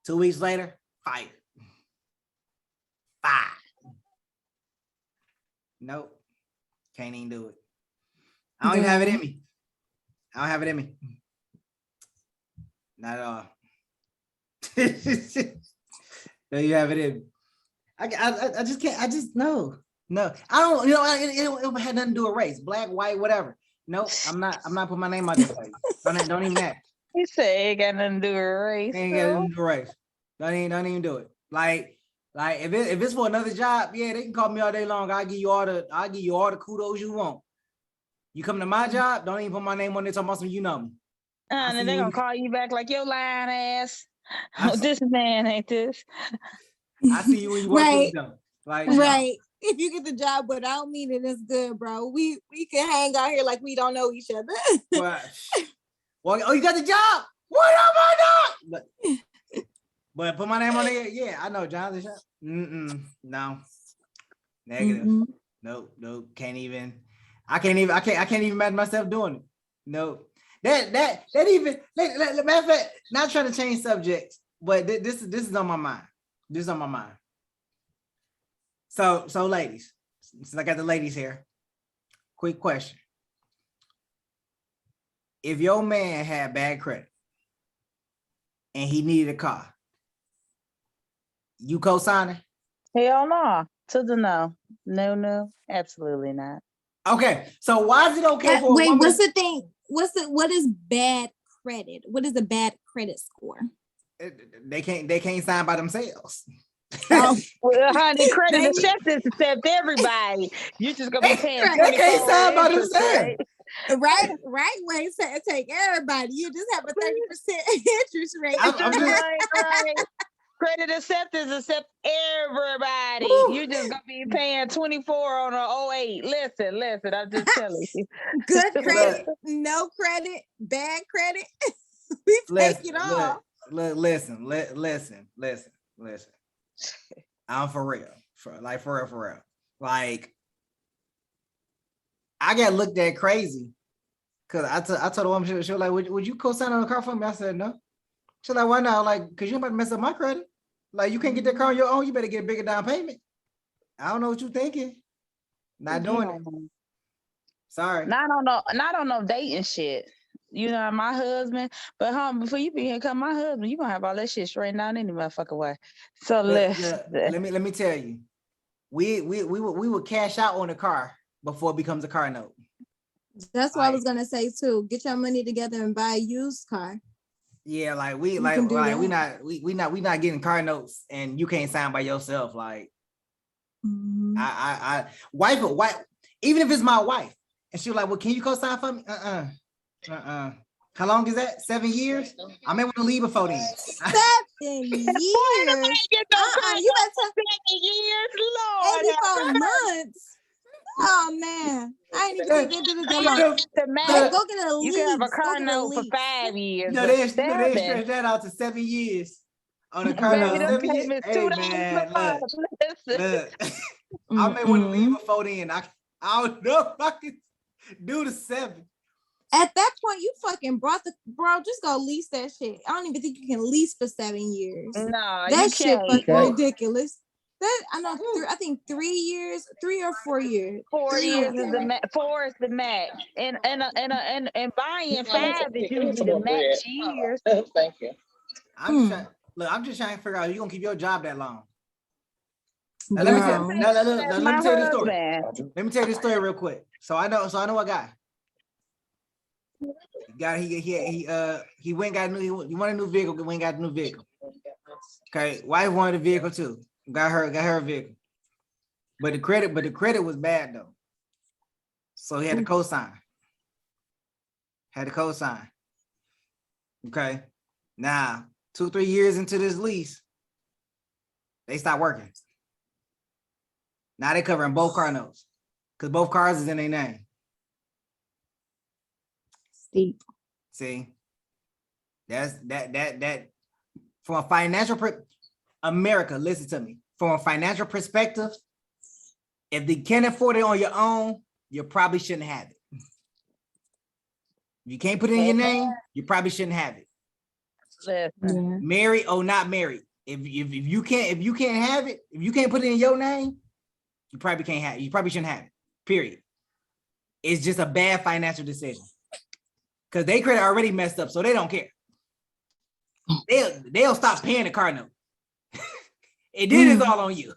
2 weeks later, fired. Nope. Can't even do it. I don't even have it in me. Not at all. No, you have it in me. I just can't. No. I don't. It had nothing to do with race, black, white, whatever. No, I'm not putting my name out there. Don't even act.
He said it got nothing to do with race.
Ain't got nothing to do with race. Don't even do it. Like if it's for another job, yeah, they can call me all day long. I'll give you all the kudos you want. You come to my job, don't even put my name on there talking about something you know me.
And then they're gonna call you back like your lying ass. This man ain't this.
I see you when you walk through them. Like
right. If you get the job without me, then it's good, bro. We can hang out here like we don't know each other.
Well, you got the job. What am I not? But put my name on there. Yeah, I know Jonathan. No. Negative.
Mm-hmm.
Nope. Can't even. I can't even imagine myself doing it. Nope. That even. Matter of fact, not trying to change subjects, but this is on my mind. So ladies, since I got the ladies here, quick question. If your man had bad credit and he needed a car, you co-signing?
Hell no. To the no. No, absolutely not.
Okay, so why is it okay for a woman?
What's the thing? What is bad credit? What is a bad credit score?
They can't sign by themselves.
Well, honey, credit acceptance accept everybody. You just gonna be paying.
They can't sign by themselves.
Right way to take everybody. You just have a 30% interest rate.
Right. Credit acceptance accept everybody.
Woo.
You just gonna be paying 24 on a 08. Listen, I'm just telling you.
Good credit, no credit, bad credit. We take it all.
Listen. I'm for real. For real. Like, I got looked at crazy because I told a woman, she was like, would you co-sign on a car for me? I said, no. She's like, why not? Like, because you about to mess up my credit. Like, you can't get that car on your own. You better get a bigger down payment. I don't know what you're thinking. Not doing it. Sorry.
Not on no dating shit. My husband, but before you become my husband, you gonna have all that shit straightened out any motherfucking way. So
let me tell you, we would cash out on the car before it becomes a car note.
That's what I
Like,
was gonna say too. Get your money together and buy a used car.
yeah, like we
You
like
can do
like
that.
we not getting car notes and you can't sign by yourself. Like
Mhm.
I wife, even if it's my wife, and she's like, well, can you co-sign for me? How long is that? 7 years? I may want to leave before then.
7
Wait a
years.
minute, get no
You better tell
7 years, Lord.
84 months. Oh man, I ain't even think they did it that long.
The max,
Go get a
you can have a
lease. Go
car
get a
note for
lease.
5 years,
No,
but
they
7,
stretch that out to 7 years on a car
baby,
note.
them
7 years.
payments
Hey
$2
man,
a month. Listen.
look. I may want to leave
Mm-mm.
before then. I don't know if I can do the 7.
At that point, you fucking brought the bro. Just go lease that shit. I don't even think you can lease for 7 years.
No, you
That shit
can't.
fucking
Okay.
ridiculous. That I know. I think 3 years, 3 or 4 years.
4
3
years
or
is
4.
4 is the max, and buying 5 is usually the max years.
Thank you.
I'm just trying to figure out you gonna keep your job that long. Now, let
Bro.
me
My
tell you the story.
husband.
Let me tell you the story real quick. So I know a guy. He went and got a new he wanted a new vehicle, went and got a new vehicle. Okay, wife wanted a vehicle too. Got her a vehicle. But the credit was bad though. So he had to co-sign. Okay. Now, 2-3 years into this lease, they stopped working. Now they covering both car notes because both cars is in their name.
Steep.
See, that's that from a financial America, listen to me. From a financial perspective, if they can't afford it on your own, you probably shouldn't have it. If you can't put it in your name, you probably shouldn't have it.
Listen.
Yeah.
Married or not married. If you can't have it, if you can't put it in your name, you probably can't have it. You probably shouldn't have it. Period. It's just a bad financial decision. Because they credit already messed up, so they don't care. They'll stop paying the car note. And then it's all on you.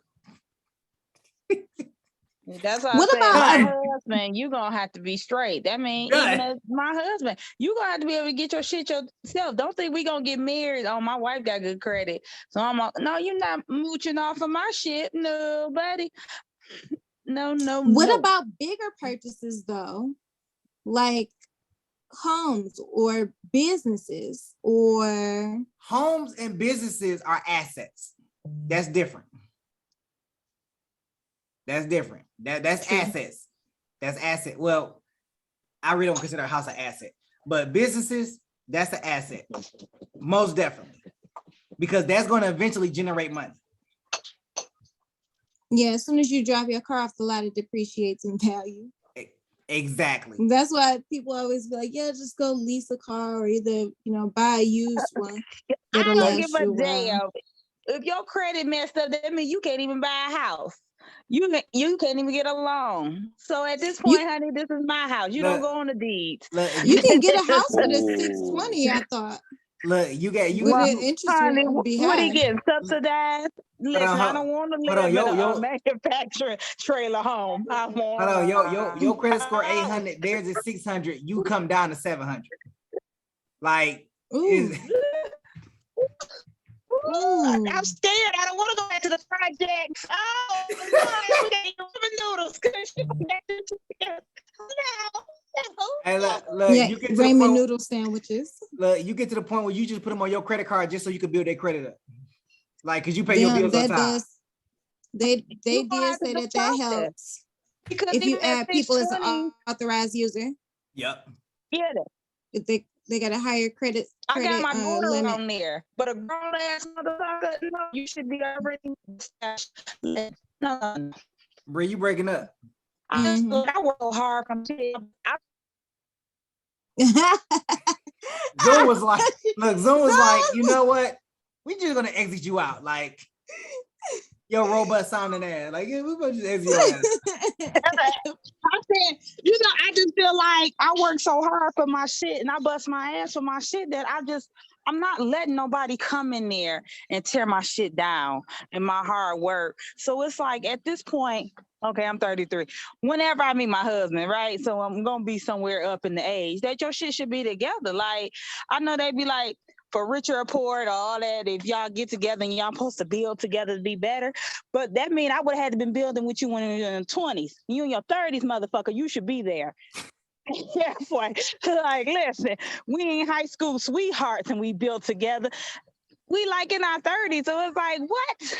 That's why
What
I said,
about
my husband, you gonna have to be straight. That means even as my husband, you gonna have to be able to get your shit yourself. Don't think we gonna get married. Oh, my wife got good credit, so I'm like, no, you're not mooching off of my shit, no, buddy. No.
What about bigger purchases though? Like homes or businesses or
Homes and businesses are assets. That's different. That's different. That's
True.
assets. That's asset. Well, I really don't consider a house an asset, but businesses, that's an asset. Most definitely. Because that's going to eventually generate money.
yeah, as soon as you drop your car off the lot, it depreciates in value.
Exactly.
That's why people always be like, yeah, just go lease a car or either, buy a used one.
I
That'll
don't give
last
a
you a while.
damn. If your credit messed up, that means you can't even buy a house. You can't even get a loan. So at this point, honey, this is my house. You don't go on the deeds.
You can get a house with a 620, I thought.
Look, you
With the interest
honey,
rate would be
what
high.
he getting subsidized? Listen, I don't want to live in a manufacturing trailer home. I want.
Your credit score 800, theirs is 600. You come down to 700. Like,
I'm scared. I don't want to go back to the projects. Oh, no, we got ramen noodles.
Hey, look,
Yeah,
you get to
ramen
the point,
noodle sandwiches.
Look, you get to the point where you just put them on your credit card just so you can build their credit up. Like, cause you pay your bills on time.
They did say that helps. Because if you add people as an authorized user.
Yep.
Yeah.
If they got a higher credit
I got my daughter
limit
on there, but a grown ass motherfucker, no, you should be already. No.
Bro, you breaking up.
I work so hard from
Zoom was like, you know what? We just gonna exit you out. Like, your robust sounding ass. Like, yeah, we're gonna just exit your ass.
I said, I just feel like I work so hard for my shit and I bust my ass for my shit that I just I'm not letting nobody come in there and tear my shit down and my hard work. So it's like at this point, okay, I'm 33. Whenever I meet my husband, right? So I'm gonna be somewhere up in the age that your shit should be together. Like I know they be like for richer or poor, all that. If y'all get together and y'all supposed to build together to be better, but that mean I would have had to been building with you when you were in your 20s. You in your 30s, motherfucker. You should be there. Yeah, boy. Like, listen, we ain't high school sweethearts and we built together. We like in our 30s. So it's like, what?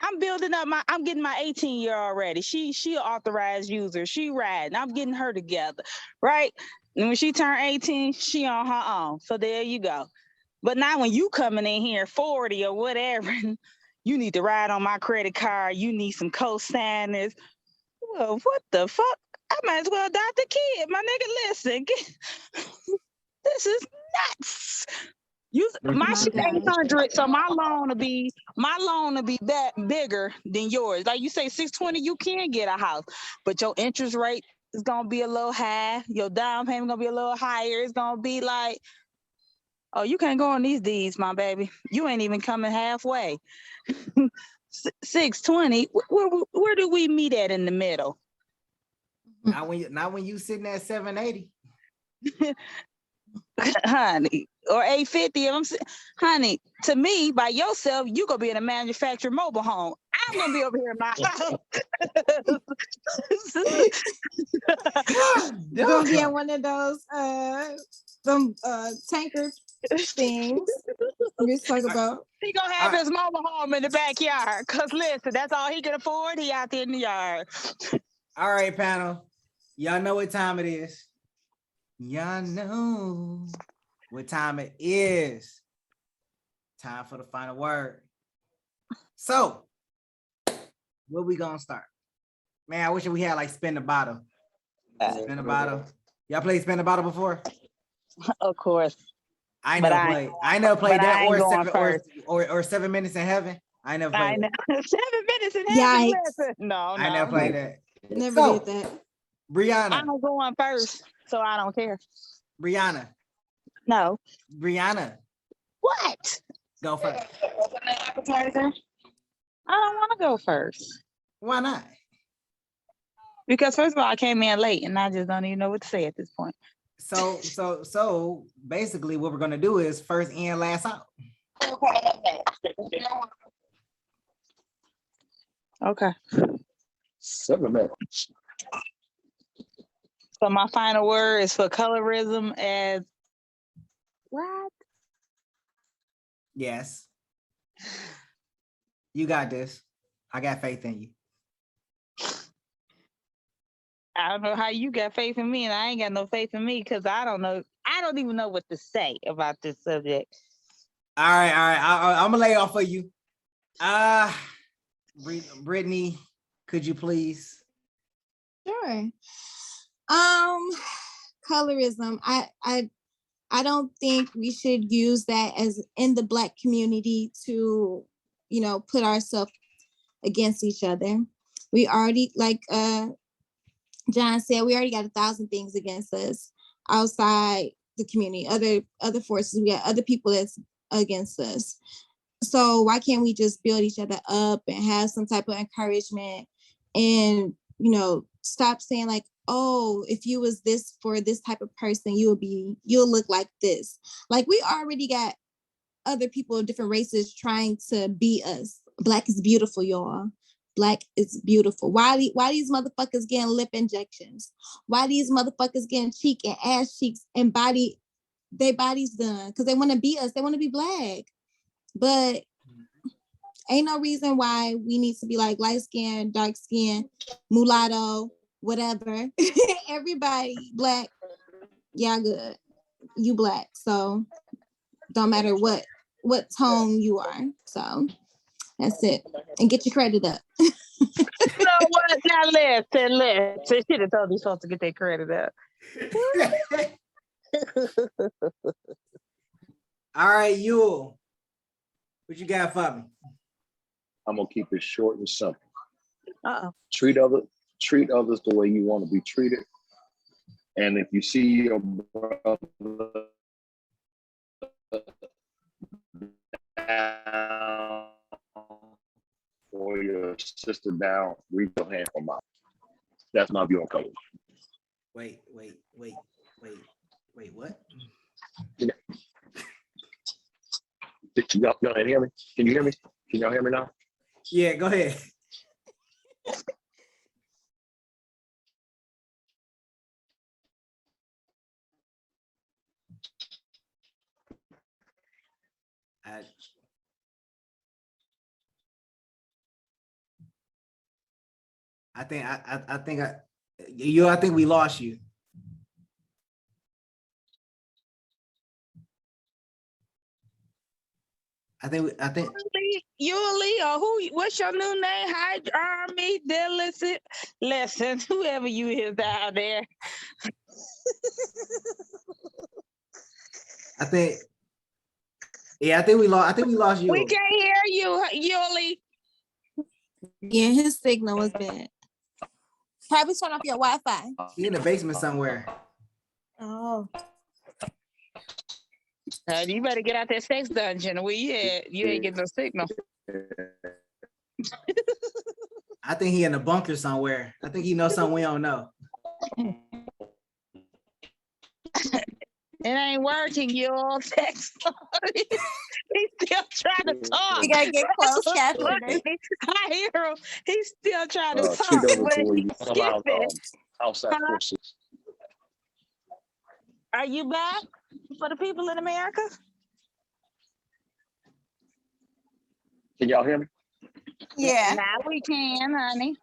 I'm getting my 18-year already. She an authorized user. She riding. I'm getting her together. Right? And when she turned 18, she on her own. So there you go. But now when you coming in here 40 or whatever, you need to ride on my credit card. You need some co-signers. Well, what the fuck? I might as well adopt a kid. My nigga, listen. This is nuts. My
my
shit
gosh.
800, so my loan will be that bigger than yours. Like you say, 620, you can get a house, but your interest rate is gonna be a little high. Your down payment gonna be a little higher. It's gonna be like, oh, you can't go on these deeds, my baby. You ain't even coming halfway. 620. Where do we meet at in the middle?
Not when you sitting at 780.
Honey, or 850. Honey, to me, by yourself, you gonna be in a manufactured mobile home. I'm gonna be over here in my house.
You're gonna be in one of those some tanker things we talk about.
He gonna have his mobile home in the backyard. Cause listen, that's all he can afford. He out there in the yard.
All right, panel. Y'all know what time it is. Y'all know what time it is. Time for the final word. So, where we gonna start? Man, I wish we had like spin the bottle. Spin the bottle. Y'all played spin the bottle before?
Of course.
I never played that or 7 minutes in heaven. I never played that.
7 minutes in heaven.
Yikes.
Listen. No.
I never played that.
Never did that.
Brianna.
I'm going first, so I don't care.
Brianna.
No.
Brianna.
What?
Go first.
Appetizer? I don't want to go first.
Why not?
Because first of all, I came in late and I just don't even know what to say at this point.
So basically what we're gonna do is first in, last out.
Okay.
7 minutes.
So my final word is for colorism as what?
Yes. You got this. I got faith in you.
I don't know how you got faith in me, and I ain't got no faith in me because I don't know. I don't even know what to say about this subject.
All right. I'm gonna lay off for you. Brittany, could you please?
Sure. Colorism. I don't think we should use that as in the Black community to, put ourselves against each other. We already, like John said, we already got 1,000 things against us outside the community, other forces. We got other people that's against us. So why can't we just build each other up and have some type of encouragement and, stop saying like, oh, if you was this for this type of person, you'll look like this. Like we already got other people of different races trying to be us. Black is beautiful, y'all. Black is beautiful. Why these motherfuckers getting lip injections? Why these motherfuckers getting cheek and ass cheeks and their bodies done? Because they want to be us. They want to be Black. But ain't no reason why we need to be like light skin, dark skin, mulatto, whatever. Everybody Black. Yeah, good. You Black. So don't matter what tone you are. So that's it. And get your credit up.
You know what? Now listen. She should have told these folks to get their credit up.
All right, Yule. What you got for me?
I'm gonna keep it short and simple.
Uh-oh.
Treat others the way you want to be treated. And if you see your brother down or your sister down, reach your hand for mom. That's my view on color.
Wait, what?
Y'all hear me? Can you hear me? Can y'all hear me now?
Yeah, go ahead. I think we lost you. I think
Yuli, or who? What's your new name? Hi, Army, listen, whoever you is out there.
I think we lost you.
We can't hear you, Yuli.
Yeah, his signal was bad. Probably turn off your Wi-Fi.
He in the basement somewhere.
Oh.
You better get out that sex dungeon. Where you at? You ain't getting no signal.
I think he in a bunker somewhere. I think he knows something we don't know.
It ain't working, y'all. Text. He's still trying to talk.
You gotta get close captioning.
I hear him. He's still trying to talk.
Treat others
But
the way you
he's
allow
skipping.
outside forces.
Are you back for the people in America?
Can y'all hear me?
Yeah.
Now we can, honey.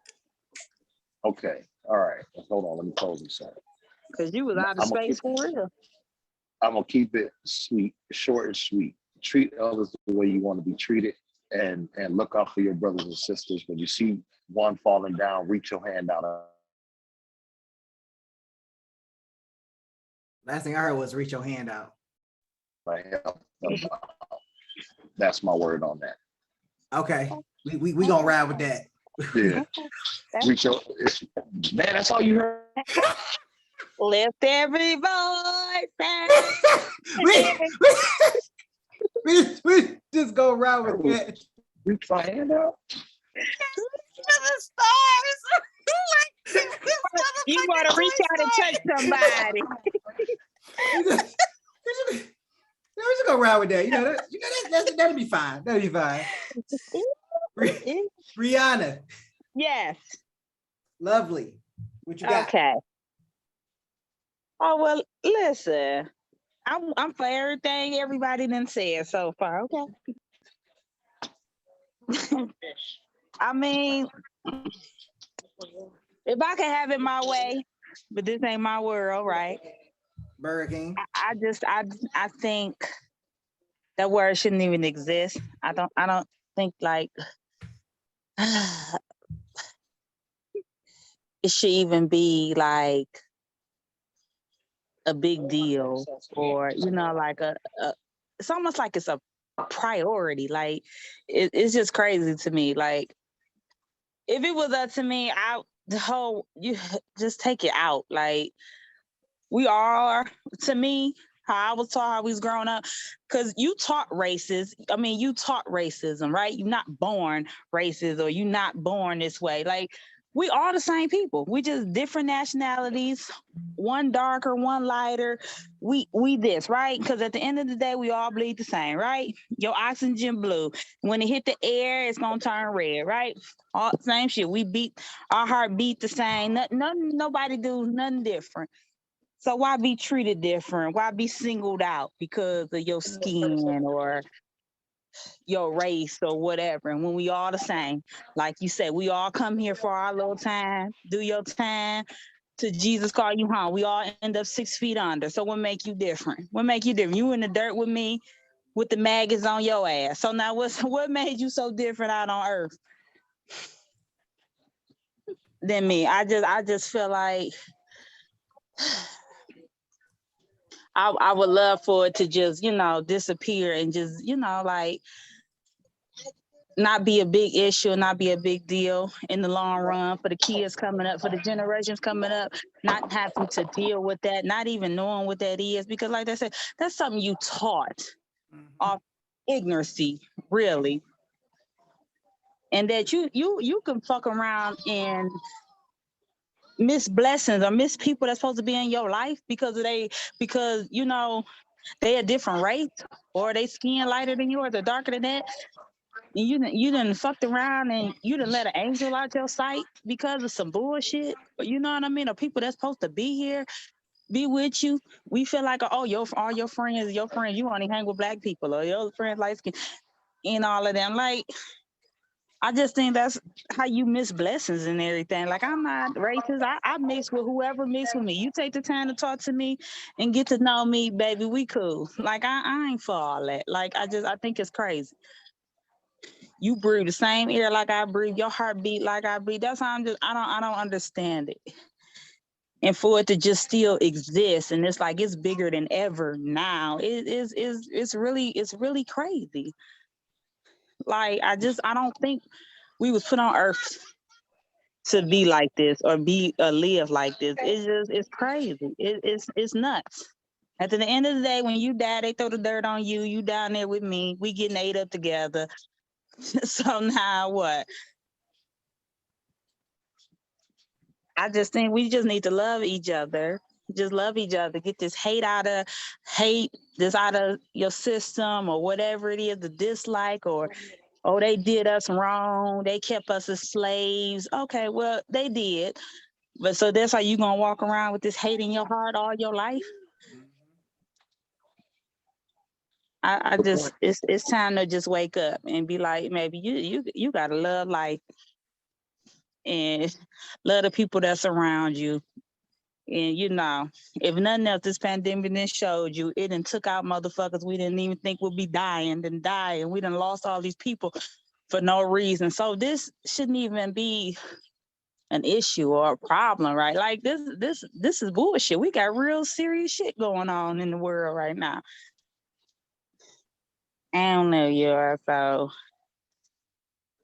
Okay. All right. Hold on. Let me close this out.
Because you was out of space for real.
I'm gonna keep it sweet, short and sweet. Treat others the way you want to be treated, and look out for your brothers and sisters. When you see one falling down, reach your hand out.
Last thing I heard was reach your hand out.
That's my word on that.
Okay, we gonna ride with that.
Yeah. Reach your man. That's all you heard.
Lift every voice.
we just go ride with that.
Reach my hand out.
The stars.
You want to reach out and touch somebody.
We just go ride with that. That'll be fine. That'll be fine. Rihanna.
Yes.
Lovely. What you got?
Okay. Oh well, listen. I'm for everything everybody done said so far. Okay. I mean, if I could have it my way, but this ain't my world, right?
Burger King.
I think that word shouldn't even exist. I don't think like it should even be like a big deal, or like a it's almost like it's a priority. Like it's just crazy to me. Like if it was up to me, you just take it out. Like we are, to me, how I was taught, how we was growing up, because you taught racism, right? You're not born racist, or you're not born this way. Like we are the same people. We just different nationalities, one darker, one lighter. We this, right? Because at the end of the day, we all bleed the same, right? Your oxygen blue. When it hit the air, it's gonna turn red, right? All same shit. Our heart beat the same. Nobody do nothing different. So why be treated different? Why be singled out because of your skin or your race or whatever? And when we all the same, like you said, we all come here for our little time, do your time, to Jesus call you home. We all end up 6 feet under. So what make you different? What make you different? You in the dirt with me with the maggots on your ass. So now what made you so different out on earth than me? I just feel like I would love for it to just, disappear and just, like not be a big issue, not be a big deal in the long run for the kids coming up, for the generations coming up, not having to deal with that, not even knowing what that is. Because like I said, that's something you taught off ignorancy, really. And that you can fuck around and miss blessings or miss people that's supposed to be in your life because you know they a different race or they skin lighter than yours or darker than that. And you done fucked around and you done let an angel out your sight because of some bullshit. You know what I mean? Or people that's supposed to be here, be with you. We feel like, oh, all your friends, you only hang with black people, or your friends light skin, and all of them. Like, I just think that's how you miss blessings and everything. Like, I'm not racist. I mix with whoever mix with me. You take the time to talk to me and get to know me, baby. We cool. Like, I ain't for all that. Like, I think it's crazy. You breathe the same air like I breathe. Your heart beat like I breathe. That's how I don't understand it. And for it to just still exist, and it's like it's bigger than ever now. It's really crazy. Like, I don't think we was put on earth to be like this or live like this. It's crazy. It's nuts. At the end of the day, when you die, they throw the dirt on you. You down there with me. We getting ate up together. So now what? I just think we just need to love each other. Just love each other. Get this hate out of your system or whatever it is, the dislike or, oh, they did us wrong. They kept us as slaves. Okay, well, they did. But so that's how you gonna walk around with this hate in your heart all your life? I just, it's time to just wake up and be like, maybe you gotta love life and love the people that's around you. And you know, if nothing else, this pandemic then showed you, it done took out motherfuckers we didn't even think would be dying, then die, and we done lost all these people for no reason. So this shouldn't even be an issue or a problem, right? Like this is bullshit. We got real serious shit going on in the world right now. I don't know, y'all. So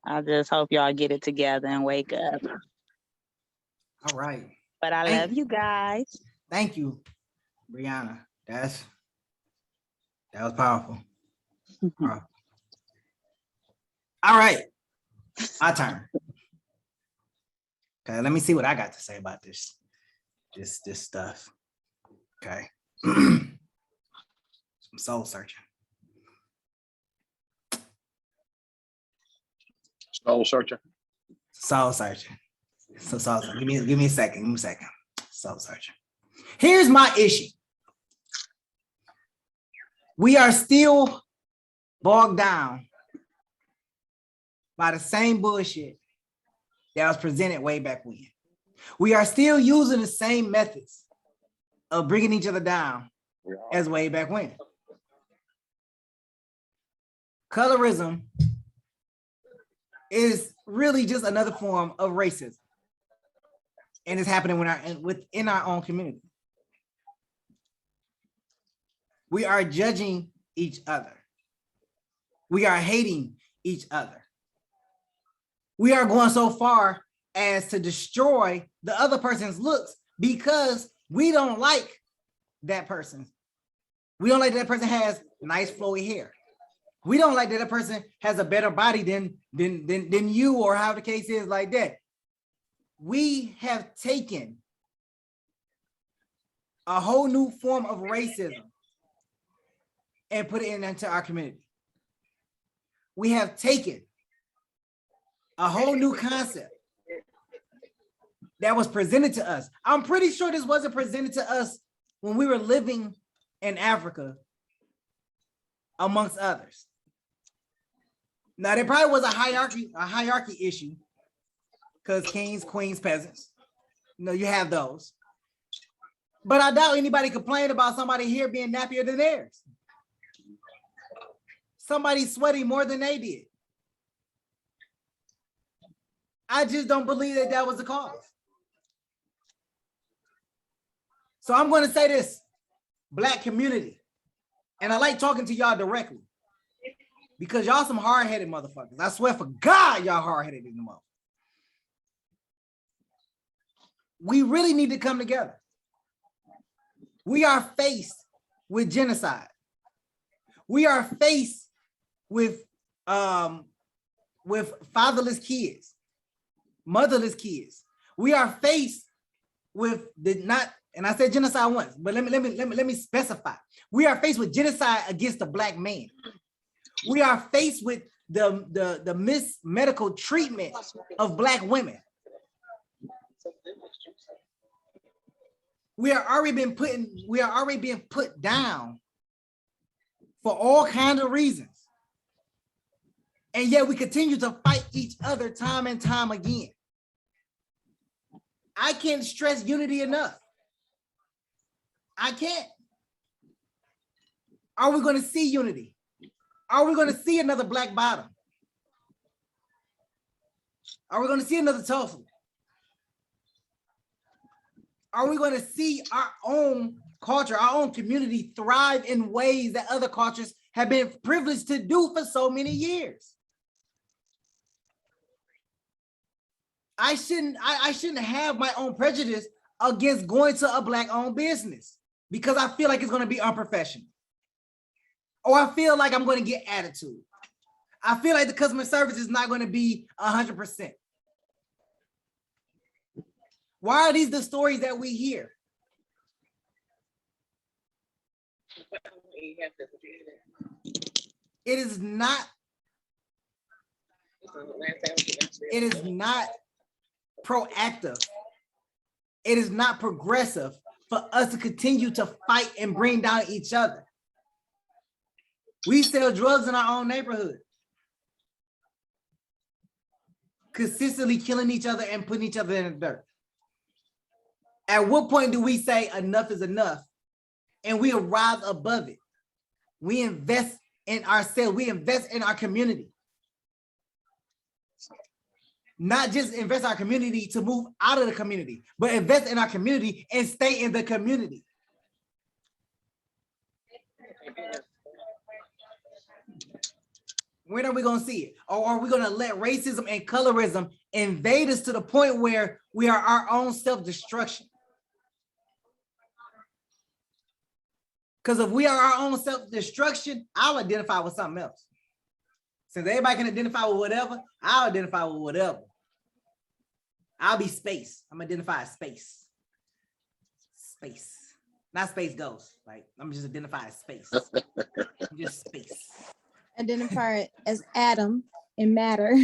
I just hope y'all get it together and wake up.
All right.
But I love you guys.
Thank you, Brianna. That was powerful. All right. My turn. Okay, let me see what I got to say about this stuff. Okay. Some soul searching.
Soul searching.
Soul searching. So soul searching. Give me a second. Give me a second. Soul searching. Here's my issue. We are still bogged down by the same bullshit that was presented way back when. We are still using the same methods of bringing each other down as way back when. Colorism is really just another form of racism. And it's happening within our own community. We are judging each other. We are hating each other. We are going so far as to destroy the other person's looks because we don't like that person. We don't like that person has nice flowy hair. We don't like that person has a better body than you, or how the case is like that. We have taken a whole new form of racism and put it into our community. We have taken a whole new concept that was presented to us. I'm pretty sure this wasn't presented to us when we were living in Africa, amongst others. Now, there probably was a hierarchy issue, because kings, queens, peasants, you have those. But I doubt anybody complained about somebody here being nappier than theirs. Somebody sweating more than they did. I just don't believe that was the cause. So I'm going to say this, Black community, and I like talking to y'all directly because y'all some hard-headed motherfuckers. I swear for God, y'all hard-headed in the motherfucker. We really need to come together. We are faced with genocide. We are faced with fatherless kids, motherless kids. We are faced with and I said genocide once, but let me specify. We are faced with genocide against the Black man. We are faced with the medical treatment of Black women. We are already being put down for all kinds of reasons. And yet we continue to fight each other time and time again. I can't stress unity enough. I can't. Are we going to see unity? Are we going to see another Black Bottom? Are we going to see another Tulsa? Are we going to see our own culture, our own community thrive in ways that other cultures have been privileged to do for so many years? I shouldn't have my own prejudice against going to a Black-owned business because I feel like it's going to be unprofessional. Or I feel like I'm going to get attitude. I feel like the customer service is not going to be 100%. Why are these the stories that we hear? It is not proactive. It is not progressive for us to continue to fight and bring down each other. We sell drugs in our own neighborhood, consistently killing each other and putting each other in the dirt. At what point do we say enough is enough and we rise above it? We invest in ourselves. We invest in our community. Not just invest in our community to move out of the community, but invest in our community and stay in the community. When are we going to see it? Or are we going to let racism and colorism invade us to the point where we are our own self-destruction? Because if we are our own self-destruction, I'll identify with something else. Since everybody can identify with whatever, I'll identify with whatever. I'll be space. I'm identify as space. Space. Not space ghost. Like, I'm just identify as space. I'm just space.
Identify as atom and matter.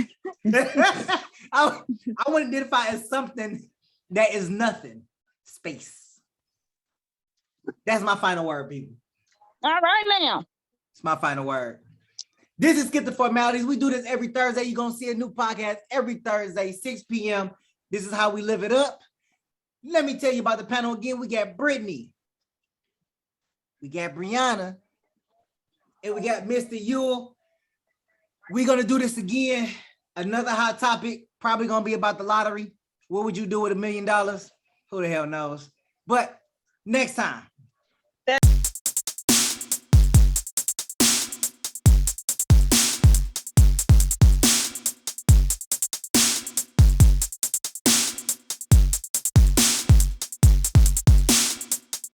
I want to identify as something that is nothing. Space. That's my final word, people.
All right now.
It's my final word. This is Skip the Formalities. We do this every Thursday. You're going to see a new podcast every Thursday, 6 p.m. This is how we live it up. Let me tell you about the panel again. We got Brittany. We got Brianna. And we got Mr. Yule. We're going to do this again. Another hot topic, probably going to be about the lottery. What would you do with $1 million? Who the hell knows? But next time.